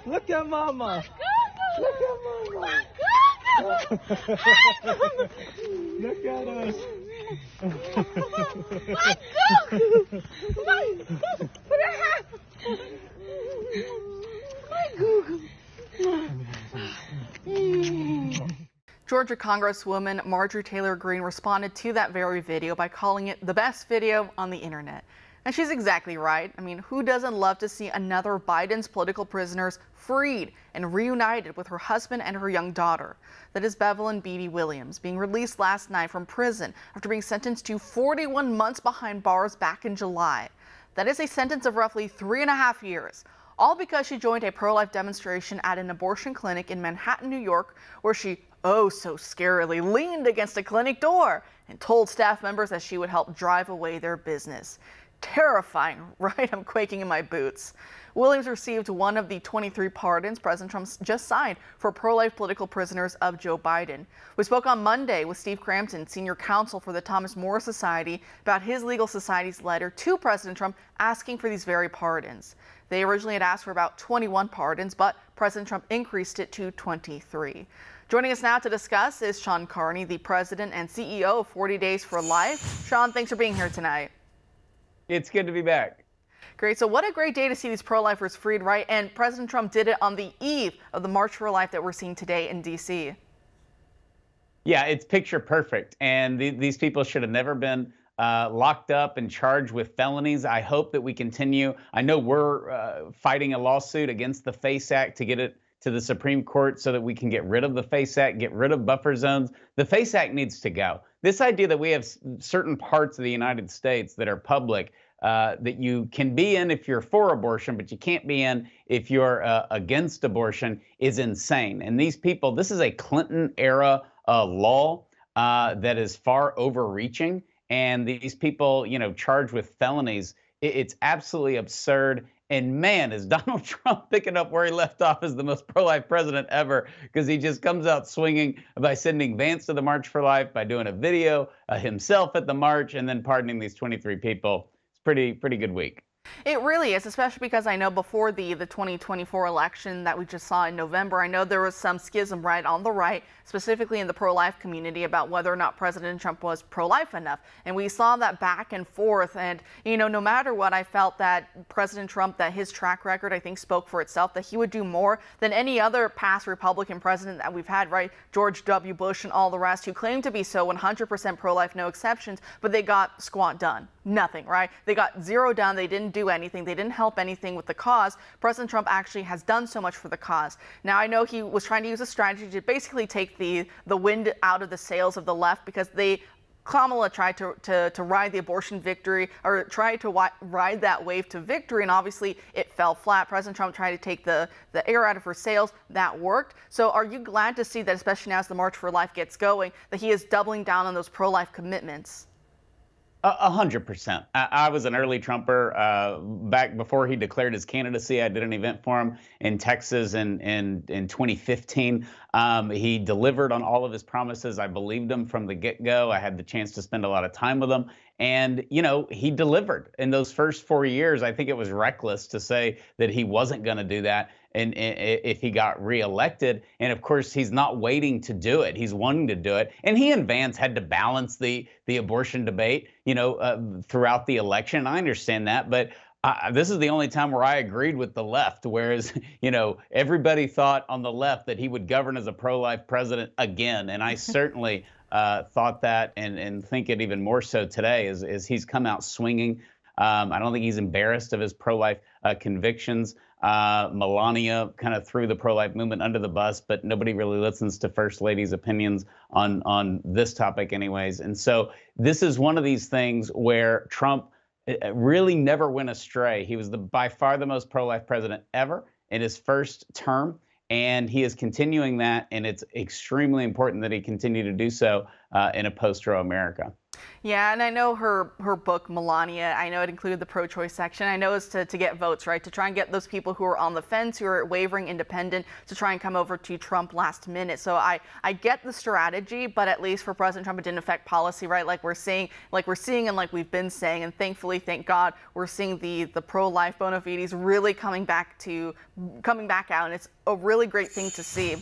look at Mama. Look at Mama. Look at us. Georgia Congresswoman Marjorie Taylor Greene responded to that very video by calling it the best video on the internet. And she's exactly right. I mean, who doesn't love to see another of Biden's political prisoners freed and reunited with her husband and her young daughter? That is Bevelyn Williams, being released last night from prison after being sentenced to 41 months behind bars back in July. That is a sentence of roughly 3.5 years. All because she joined a pro-life demonstration at an abortion clinic in Manhattan, New York, where she, oh so scarily, leaned against a clinic door and told staff members that she would help drive away their business. Terrifying, right? I'm quaking in my boots. Williams received one of the 23 pardons President Trump just signed for pro-life political prisoners of Joe Biden. We spoke on Monday with Steve Crampton, senior counsel for the Thomas More Society, about his legal society's letter to President Trump asking for these very pardons. They originally had asked for about 21 pardons, but President Trump increased it to 23. Joining us now to discuss is Shawn Carney, the president and CEO of 40 Days for Life. Shawn, thanks for being here tonight. It's good to be back. Great. So what a great day to see these pro-lifers freed, right? And President Trump did it on the eve of the March for Life that we're seeing today in D.C. Yeah, it's picture perfect. And these people should have never been locked up and charged with felonies. I hope that we continue. I know we're fighting a lawsuit against the FACE Act to get it to the Supreme Court so that we can get rid of the FACE Act, get rid of buffer zones. The FACE Act needs to go. This idea that we have certain parts of the United States that are public that you can be in if you're for abortion, but you can't be in if you're against abortion is insane. And these people, this is a Clinton era law that is far overreaching. And these people, you know, charged with felonies, it's absolutely absurd. And man, is Donald Trump picking up where he left off as the most pro-life president ever, because he just comes out swinging by sending Vance to the March for Life, by doing a video himself at the march, and then pardoning these 23 people. It's pretty good week. It really is, especially because I know before the 2024 election that we just saw in November, I know there was some schism right on the right, specifically in the pro-life community, about whether or not President Trump was pro-life enough. And we saw that back and forth. And, you know, no matter what, I felt that President Trump, that his track record, I think, spoke for itself, that he would do more than any other past Republican president that we've had, right? George W. Bush and all the rest, who claimed to be so 100% pro-life, no exceptions, but they got squat done. Nothing, right? They got zero done. They didn't do anything. They didn't help anything with the cause. President Trump actually has done so much for the cause. Now, I know he was trying to use a strategy to basically take the wind out of the sails of the left, because Kamala tried to ride the abortion victory, or tried to ride that wave to victory, and obviously it fell flat. President Trump tried to take the air out of her sails. That worked. So are you glad to see that, especially now as the March for Life gets going, that he is doubling down on those pro-life commitments? 100%. I was an early Trumper back before he declared his candidacy. I did an event for him in Texas in 2015. He delivered on all of his promises. I believed him from the get-go. I had the chance to spend a lot of time with him. And, you know, he delivered in those first 4 years. I think it was reckless to say that he wasn't going to do that and if he got reelected. And of course, he's not waiting to do it. He's wanting to do it. And he and Vance had to balance the abortion debate, you know, throughout the election. I understand that. But this is the only time where I agreed with the left, whereas, you know, everybody thought on the left that he would govern as a pro-life president again. And I certainly thought that and think it even more so today as he's come out swinging. I don't think he's embarrassed of his pro-life convictions. Melania kind of threw the pro-life movement under the bus, but nobody really listens to First Lady's opinions on this topic anyways. And so this is one of these things where Trump really never went astray. He was by far the most pro-life president ever in his first term, and he is continuing that, and it's extremely important that he continue to do so in a post-Roe America. Yeah, and I know her book, Melania, I know it included the pro-choice section. I know it's to get votes, right? To try and get those people who are on the fence, who are wavering independent, to try and come over to Trump last minute. So I get the strategy, but at least for President Trump, it didn't affect policy, right? Like we're seeing and like we've been saying, and thankfully, thank God, we're seeing the pro-life bona fides really coming back out, and it's a really great thing to see.